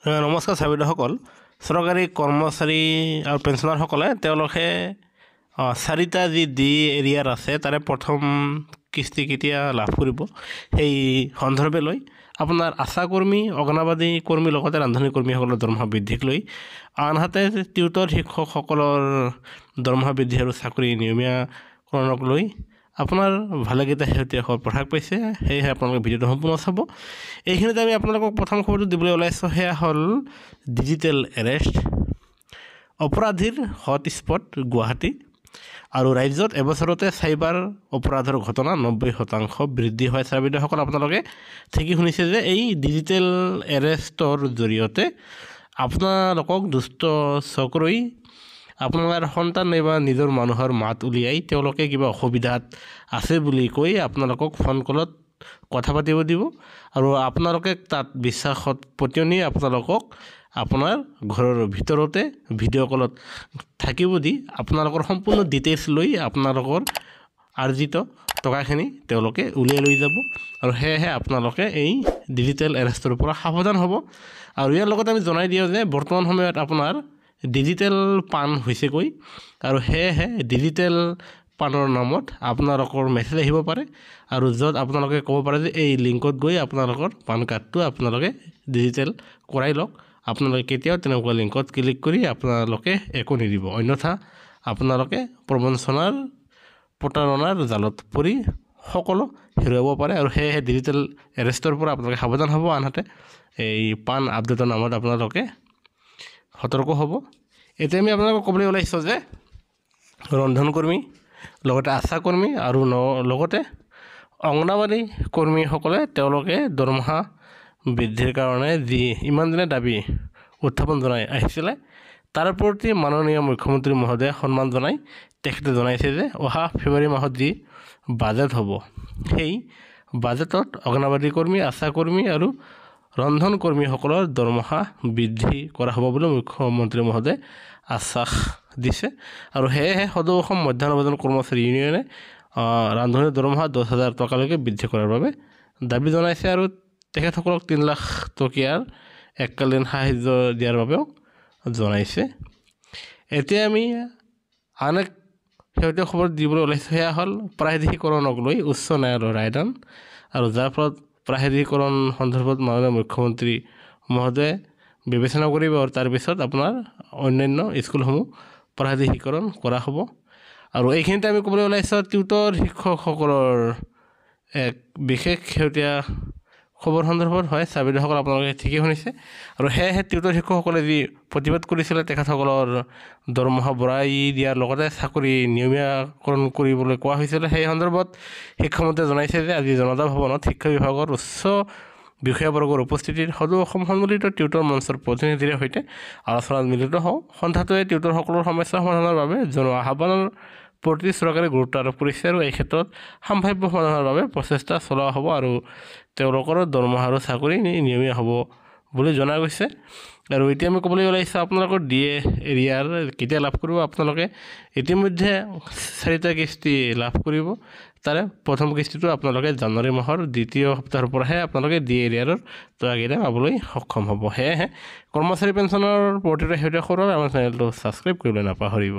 নমস্কাৰ চাবিদাসকল চৰকাৰী কৰ্মচাৰী আৰু পেঞ্চনাৰসকলে তেওঁলোকে চাৰিটা যি ডি এৰিয়াৰ আছে তাৰে প্ৰথম কিস্তি কেতিয়া লাভ কৰিব সেই সন্দৰ্ভে লৈ আপোনাৰ আশা কৰ্মী অংগনবাড়ী কৰ্মী লগতে ৰান্ধনী কৰ্মীসকলৰ দৰমহা বৃদ্ধিক লৈ আনহাতে টিউটৰ শিক্ষকসকলৰ দৰমহা বৃদ্ধি আৰু চাকৰি নিয়মীয়াকৰণক লৈ আপোনাৰ ভালেকেইটা শেহতীয়া খবৰ প্ৰকাশ পাইছে সেয়েহে আপোনালোকে ভিডিঅ'টো সম্পূৰ্ণ চাব। এইখিনিতে আমি আপোনালোকক প্ৰথম খবৰটো দিবলৈ ওলাইছোঁ সেয়া হ'ল ডিজিটেল এৰেষ্ট অপৰাধীৰ হটস্পট গুৱাহাটী আৰু ৰাজ্যত এবছৰতে চাইবাৰ অপৰাধৰ ঘটনা 90% বৃদ্ধি হয়। চাবিদাসকল আপোনালোকে ঠিকেই শুনিছে যে এই ডিজিটেল এৰেষ্টৰ জৰিয়তে আপোনালোকক দুষ্ট চক্ৰই আপোনাৰ সন্তান নাইবা নিজৰ মানুহৰ মাত উলিয়াই তেওঁলোকে কিবা অসুবিধাত আছে বুলি কৈ আপোনালোকক ফোন কলত কথা পাতিব দিব আৰু আপোনালোকে তাত বিশ্বাসত পতিয়নি আপোনালোকক আপোনাৰ ঘৰৰ ভিতৰতে ভিডিঅ' কলত থাকিব দি আপোনালোকৰ সম্পূৰ্ণ ডিটেইলছ লৈ আপোনালোকৰ আৰ্জিত টকাখিনি তেওঁলোকে উলিয়াই লৈ যাব আৰু সেয়েহে আপোনালোকে এই ডিজিটেল এৰেষ্টৰ পৰা সাৱধান হ'ব। আৰু ইয়াৰ লগতে আমি জনাই দিওঁ যে বৰ্তমান সময়ত আপোনাৰ ডিজিটেল পান হৈছেগৈ আৰু সেয়েহে ডিজিটেল পানৰ নামত আপোনালোকৰ মেছেজ আহিব পাৰে আৰু য'ত আপোনালোকে ক'ব পাৰে যে এই লিংকত গৈ আপোনালোকৰ পান কাৰ্ডটো আপোনালোকে ডিজিটেল কৰাই লওক। আপোনালোকে কেতিয়াও তেনেকুৱা লিংকত ক্লিক কৰি আপোনালোকে একো নিদিব, অন্যথা আপোনালোকে প্ৰবঞ্চনাৰ প্ৰতাৰণাৰ জালত পৰি সকলো হেৰুৱাব পাৰে আৰু সেয়েহে ডিজিটেল এৰেষ্টৰ পৰা আপোনালোকে সাৱধান হ'ব। আনহাতে এই পান আপডেটৰ নামত আপোনালোকে সতৰ্ক হ'ব। এতিয়া আমি আপোনালোকক ক'বলৈ ওলাইছোঁ যে ৰন্ধনকৰ্মী লগতে আশা কৰ্মী আৰু লগতে অংগনবাড়ী কৰ্মীসকলে তেওঁলোকে দৰমহা বৃদ্ধিৰ কাৰণে যি ইমান দিনে দাবী উত্থাপন জনাই আহিছিলে তাৰ প্ৰতি মাননীয় মুখ্যমন্ত্ৰী মহোদয়ে সন্মান জনাই তেখেতে জনাইছে যে অহা ফেব্ৰুৱাৰী মাহত যি বাজেট হ'ব সেই বাজেটত অংগনবাড়ী কৰ্মী আশা কৰ্মী আৰু ৰন্ধন কৰ্মীসকলৰ দৰমহা বৃদ্ধি কৰা হ'ব বুলি মুখ্যমন্ত্ৰী মহোদয়ে আশ্বাস দিছে আৰু সেয়েহে সদৌ অসম মধ্যাহ্ন ভোজন কৰ্মচাৰী ইউনিয়নে ৰান্ধনীৰ দৰমহা 10,000 টকালৈকে বৃদ্ধি কৰাৰ বাবে দাবী জনাইছে আৰু তেখেতসকলক 3 লাখ টকীয়াৰ এককালীন সাহায্য দিয়াৰ বাবেও জনাইছে। এতিয়া আমি আন এক শেহতীয়া খবৰ দিবলৈ ওলাইছোঁ সেয়া হ'ল প্ৰাদেশিকৰণক লৈ উচ্চ ন্যায়ালয়ৰ ৰায়দান আৰু যাৰ ফলত প্ৰাদেশিকৰণ সন্দৰ্ভত মাননীয় মুখ্যমন্ত্ৰী মহোদয়ে বিবেচনা কৰিব আৰু তাৰপিছত আপোনাৰ অন্যান্য স্কুলসমূহ প্ৰাদেশিকৰণ কৰা হ'ব। আৰু এইখিনিতে আমি ক'বলৈ ওলাইছোঁ টিউটৰ শিক্ষকসকলৰ এক বিশেষ শেহতীয়া খবৰ সন্দৰ্ভত হয়। চাবিদাসকল আপোনালোকে ঠিকেই শুনিছে আৰু সেয়েহে টিউটৰ শিক্ষকসকলে যি প্ৰতিবাদ কৰিছিলে তেখেতসকলৰ দৰমহা বঢ়াই দিয়াৰ লগতে চাকৰি নিয়মীয়াকৰণ কৰিবলৈ কোৱা হৈছিলে সেই সন্দৰ্ভত শিক্ষামন্ত্ৰীয়ে জনাইছে যে আজি জনতা ভৱনত শিক্ষা বিভাগৰ উচ্চ বিষয়াবৰ্গৰ উপস্থিতিত সদৌ অসম সন্মিলিত টিউটৰ মঞ্চৰ প্ৰতিনিধিৰ সৈতে আলোচনাত মিলিত হওঁ। সন্ধাটোৱে টিউটৰসকলৰ সমস্যা সমাধানৰ বাবে জনোৱা আহ্বানৰ প্ৰতি চৰকাৰে গুৰুত্ব আৰোপ কৰিছে আৰু এই ক্ষেত্ৰত সম্ভাৱ্য সমাধানৰ বাবে প্ৰচেষ্টা চলোৱা হ'ব আৰু তেওঁলোকৰ দৰমহা আৰু চাকৰি নিয়মীয়া হ'ব বুলি জনা গৈছে। আৰু এতিয়া আমি ক'বলৈ ওলাইছোঁ আপোনালোকৰ ডি এৰিয়াৰ কেতিয়া লাভ কৰিব। আপোনালোকে ইতিমধ্যে 4টা কিস্তি লাভ কৰিব। তাৰে প্ৰথম কিস্তিটো আপোনালোকে জানুৱাৰী মাহৰ 2য় সপ্তাহৰ পৰাহে আপোনালোকে ডি এৰিয়াৰৰ টকাকেইটা পাবলৈ সক্ষম হ'ব। সেয়েহে কৰ্মচাৰী পেঞ্চনৰ প্ৰতিটো শেহতীয়া খবৰ আমাৰ চেনেলটো ছাবস্ক্ৰাইব কৰিবলৈ নাপাহৰিব।